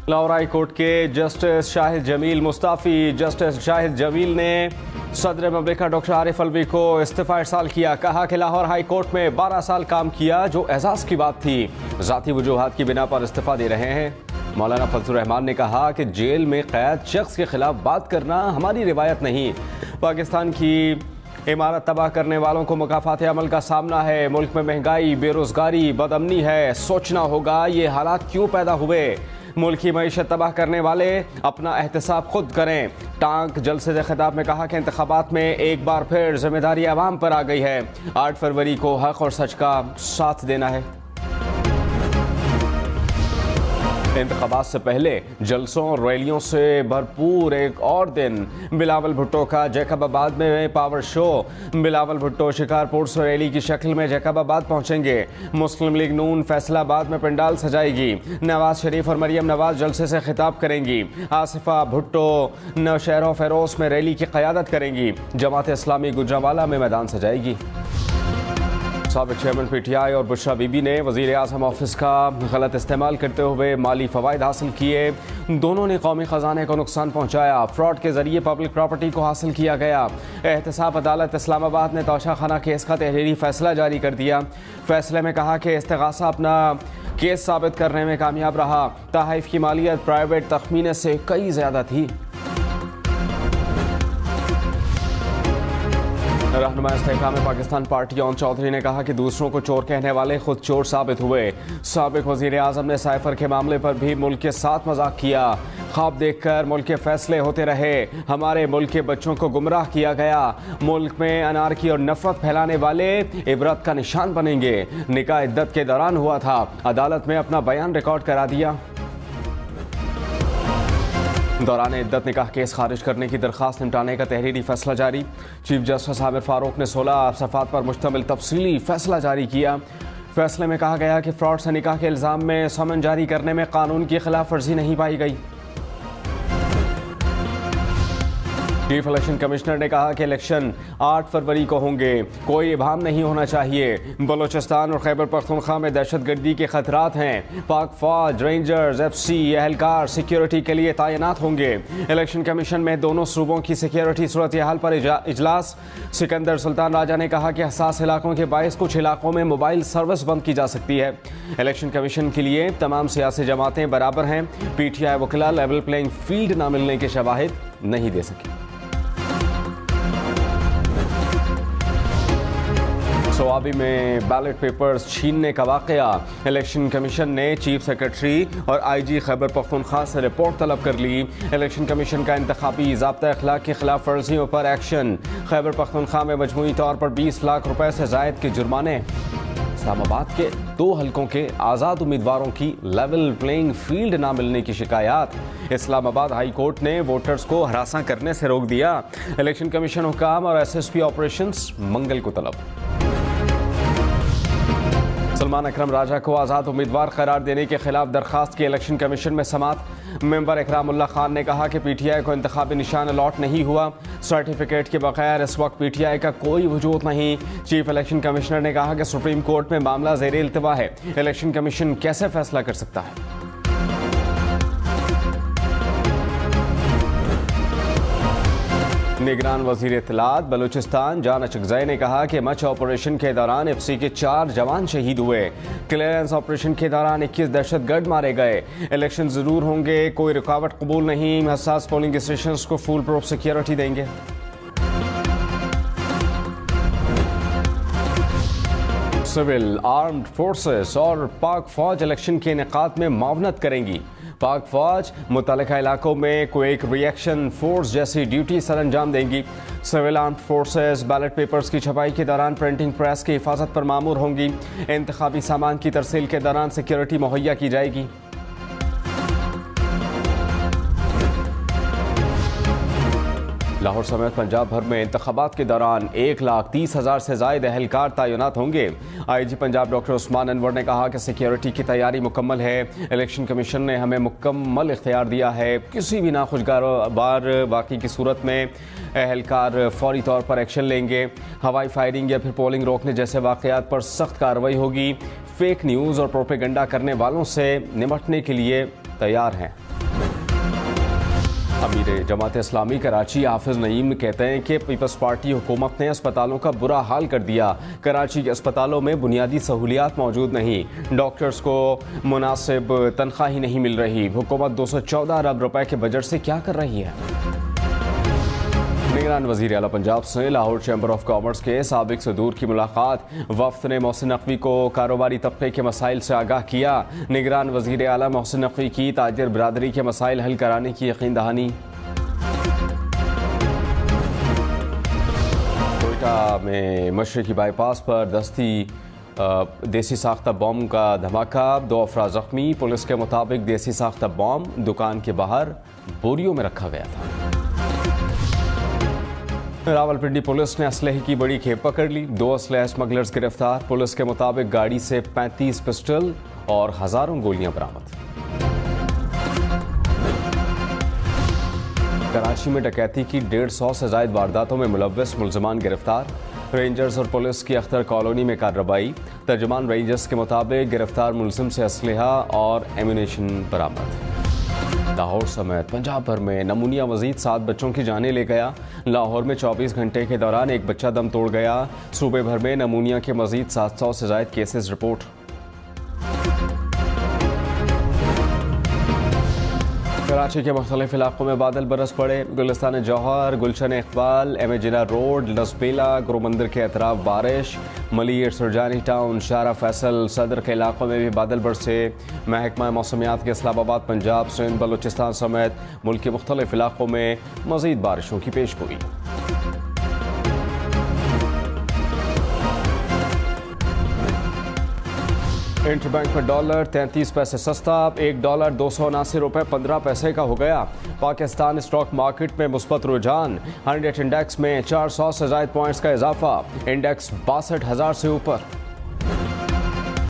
Lahore high court के justice Shahid Jamil Mustafi. Justice Shahid Jamil ने सदर ममलिकत डॉक्टर आरिफ अलवी को इस्तीफ़ा इरसाल किया। कहा कि लाहौर हाई कोर्ट में 12 साल काम किया, जो एजाज़ की बात थी। ज़ाती वजूहात की बिना पर इस्तीफ़ा दे रहे हैं। मौलाना फजलुर रहमान ने कहा कि जेल में कैद शख्स के खिलाफ बात करना हमारी रिवायत नहीं। पाकिस्तान की इमारत तबाह करने वालों को मुकाफात अमल का सामना है। मुल्क में महंगाई, बेरोजगारी, बदअमनी है। सोचना होगा ये हालात क्यों पैदा हुए। मुल्क की मईशत तबाह करने वाले अपना एहतसाब खुद करें। टांक जलसे से खिताब में कहा कि इंतखाबात में एक बार फिर जिम्मेदारी अवाम पर आ गई है। 8 फरवरी को हक और सच का साथ देना है। इंतखाबात से पहले जलसों और रैलियों से भरपूर एक और दिन। बिलावल भुट्टो का जैकबाबाद में पावर शो। बिलावल भुट्टो शिकारपुर से रैली की शक्ल में जैकबाबाद पहुंचेंगे। मुस्लिम लीग नून फैसलाबाद में पंडाल सजाएगी। नवाज शरीफ और मरियम नवाज जलसे से खिताब करेंगी। आसिफा भुट्टो नौशहरा फेरोज में रैली की क़यादत करेंगी। जमात इस्लामी गुजरांवाला में मैदान सजाएगी। साबिक चेयरमैन PTI और बुशरा बीबी ने वज़ीर आज़म ऑफिस का गलत इस्तेमाल करते हुए माली फ़वाइद हासिल किए। दोनों ने कौमी ख़जाने को नुकसान पहुँचाया। फ्रॉड के जरिए पब्लिक प्रॉपर्टी को हासिल किया गया। एहतसाब अदालत इस्लामाबाद ने तोशा खाना केस का तहरीरी फैसला जारी कर दिया। फैसले में कहा कि इस्तिगासा अपना केस साबित करने में कामयाब रहा। तहफ़ की मालियत प्राइवेट तखमीने से कई ज़्यादा थी। रहनुमा इस्तेहकाम पाकिस्तान पार्टी ओन चौधरी ने कहा कि दूसरों को चोर कहने वाले खुद चोर साबित हुए। साबिक वज़ीर आज़म ने साइफर के मामले पर भी मुल्क के साथ मजाक किया। ख्वाब देखकर मुल्क के फैसले होते रहे। हमारे मुल्क के बच्चों को गुमराह किया गया। मुल्क में अनारकी और नफरत फैलाने वाले इबरत का निशान बनेंगे। निकाह इद्दत के दौरान हुआ था। अदालत में अपना बयान रिकॉर्ड करा दिया। दौरान इद्दत निकाह केस खारिज करने की दरख्वास्त निपटाने का तहरीरी फैसला जारी। चीफ जस्टिस आमिर फारूक ने 16 सफ़ात पर मुश्तमिल तफसीली फैसला जारी किया। फैसले में कहा गया कि फ्रॉड से निकाह के इल्ज़ाम में समन जारी करने में कानून की खिलाफ वर्जी नहीं पाई गई। चीफ इलेक्शन कमिश्नर ने कहा कि इलेक्शन 8 फरवरी को होंगे। कोई इबाहम नहीं होना चाहिए। बलोचिस्तान और खैबर पख्तूनख्वा में दहशतगर्दी के खतरात हैं। पाक फौज, रेंजर्स, FC एहलकार सिक्योरिटी के लिए तैनात होंगे। इलेक्शन कमीशन में दोनों सूबों की सिक्योरिटी सूरत हाल पर इजलास। सिकंदर सुल्तान राजा ने कहा कि हसास इलाकों के बायस कुछ इलाकों में मोबाइल सर्विस बंद की जा सकती है। इलेक्शन कमीशन के लिए तमाम सियासी जमातें बराबर हैं। PTI वकीला लेवल प्लेइंग फील्ड न मिलने के शवाहिद नहीं दे सकी। सवाबी में बैलेट पेपर्स छीनने का वाकया। इलेक्शन कमीशन ने चीफ सेक्रेटरी और IG खैबर पख्तूनख्वा से रिपोर्ट तलब कर ली। इलेक्शन कमीशन का इंतखाबी ज़ाब्ता अखलाक की खिलाफ वर्जियों पर एक्शन। खैबर पख्तूनख्वा में मजमूई तौर पर 20 लाख रुपए से ज़ायद के जुर्माने। इस्लामाबाद के 2 हलकों के आज़ाद उम्मीदवारों की लेवल प्लेइंग फील्ड ना मिलने की शिकायत। इस्लामाबाद हाई कोर्ट ने वोटर्स को हरासा करने से रोक दिया। इलेक्शन कमीशन हुकाम और SSP ऑपरेशंस मंगल को तलब। सलमान अकरम राजा को आज़ाद उम्मीदवार करार देने के खिलाफ दरखास्त की इलेक्शन कमीशन में समात। मेंबर इकरामुल्लाह खान ने कहा कि PTI को इंतखाबी निशान अलॉट नहीं हुआ। सर्टिफिकेट के बगैर इस वक्त PTI का कोई वजूद नहीं। चीफ इलेक्शन कमिश्नर ने कहा कि सुप्रीम कोर्ट में मामला ज़ेरे इल्तिवा है। इलेक्शन कमीशन कैसे फैसला कर सकता है। निगरान वज़ीर इत्तलात बलूचिस्तान जान अचकज़ई ने कहा कि मच ऑपरेशन के दौरान FC के 4 जवान शहीद हुए। क्लियरेंस ऑपरेशन के दौरान 21 दहशतगर्द मारे गए। इलेक्शन ज़रूर होंगे, कोई रुकावट कबूल नहीं। हसास पोलिंग स्टेशंस को फुल प्रूफ सिक्योरिटी देंगे। सिविल, आर्म्ड फोर्सेस और पाक फौज इलेक्शन के इनेकाद में मावनत करेंगी। पाक फौज मुतल्लिका इलाकों में क्विक रिएक्शन फोर्स जैसी ड्यूटी सर अंजाम देंगी। Civil armed forces ballot papers की छपाई के दौरान प्रिंटिंग प्रेस की हिफाजत पर मामूर होंगी। इंतखाबी सामान की तरसील के दौरान सिक्योरिटी मुहैया की जाएगी। लाहौर समेत पंजाब भर में इंतखाबात के दौरान 1,30,000 से ज़ायद एहलकार तैनात होंगे। IG पंजाब डॉक्टर उस्मान अनवर ने कहा कि सिक्योरिटी की तैयारी मुकम्मल है। इलेक्शन कमीशन ने हमें मुकम्मल इख्तियार दिया है। किसी भी नाखुशगवार वाक़ई की सूरत में एहलकार फौरी तौर पर एक्शन लेंगे। हवाई फायरिंग या फिर पोलिंग रोकने जैसे वाक़यात पर सख्त कार्रवाई होगी। फेक न्यूज़ और प्रोपेगेंडा करने वालों से निपटने के लिए तैयार हैं। अमीर जमात इस्लामी कराची हाफिज नईम कहते हैं कि पीपल्स पार्टी हुकूमत ने अस्पतालों का बुरा हाल कर दिया। कराची के अस्पतालों में बुनियादी सहूलियात मौजूद नहीं, डॉक्टर्स को मुनासिब तनख्वाह ही नहीं मिल रही। हुकूमत 214 अरब रुपए के बजट से क्या कर रही है? निगरान वज़ीर आला पंजाब से लाहौर चैम्बर ऑफ कॉमर्स के साबिक सदूर की मुलाकात। वफ्द ने मोहसिन नकवी को कारोबारी तबके के मसाइल से आगाह किया। निगरान वज़ीर आला मोहसिन नकवी की ताजिर बरादरी के मसाइल हल कराने की यकीन दहानी। कोयटा में मशरकी बाईपास पर देसी साख्ता बॉम्ब का धमाका, 2 अफराद जख्मी। पुलिस के मुताबिक देसी साख्ता बॉम्ब दुकान के बाहर बोरियों में रखा गया था। रावलपिंडी पुलिस ने असलहे की बड़ी खेप पकड़ ली, 2 असलहा स्मगलर्स गिरफ्तार। पुलिस के मुताबिक गाड़ी से 35 पिस्टल और हजारों गोलियां बरामद। कराची में डकैती की 150 से ज्यादा वारदातों में मुलव्वस मुलजमान गिरफ्तार। रेंजर्स और पुलिस की अख्तर कॉलोनी में कार्रवाई। तर्जुमान रेंजर्स के मुताबिक गिरफ्तार मुलजिम से असलहा और एम्यूनेशन बरामद। लाहौर समेत पंजाब भर में नमूनिया मजीद 7 बच्चों की जानें ले गया। लाहौर में 24 घंटे के दौरान एक बच्चा दम तोड़ गया। सूबे भर में नमूनिया के मजीद 700 से ज्यादा केसेस रिपोर्ट। कराची के मुख्तलिफ इलाकों में बादल बरस पड़े। Gulistan Jauhar, Gulshan Iqbal, M A Jinnah road, Lasbela, Guru Mandir के अतराफ बारिश। मलिर, सुरजानी टाउन, शारा फैसल, सदर के इलाकों में भी बादल बरसे। महकमा मौसमियात के इस्लामाबाद, पंजाब, सिंध, बलूचिस्तान समेत मुल्क के मुख्तलिफ इलाकों में मजीद बारिशों की पेशगोई। इंटरबैंक में डॉलर 33 पैसे सस्ता, $1 $279.15 का हो गया। पाकिस्तान स्टॉक मार्केट में मुस्बत रुझान, 100 इंडेक्स में 400 से ज्यादा पॉइंट्स का इजाफा, इंडेक्स 62,000 से ऊपर।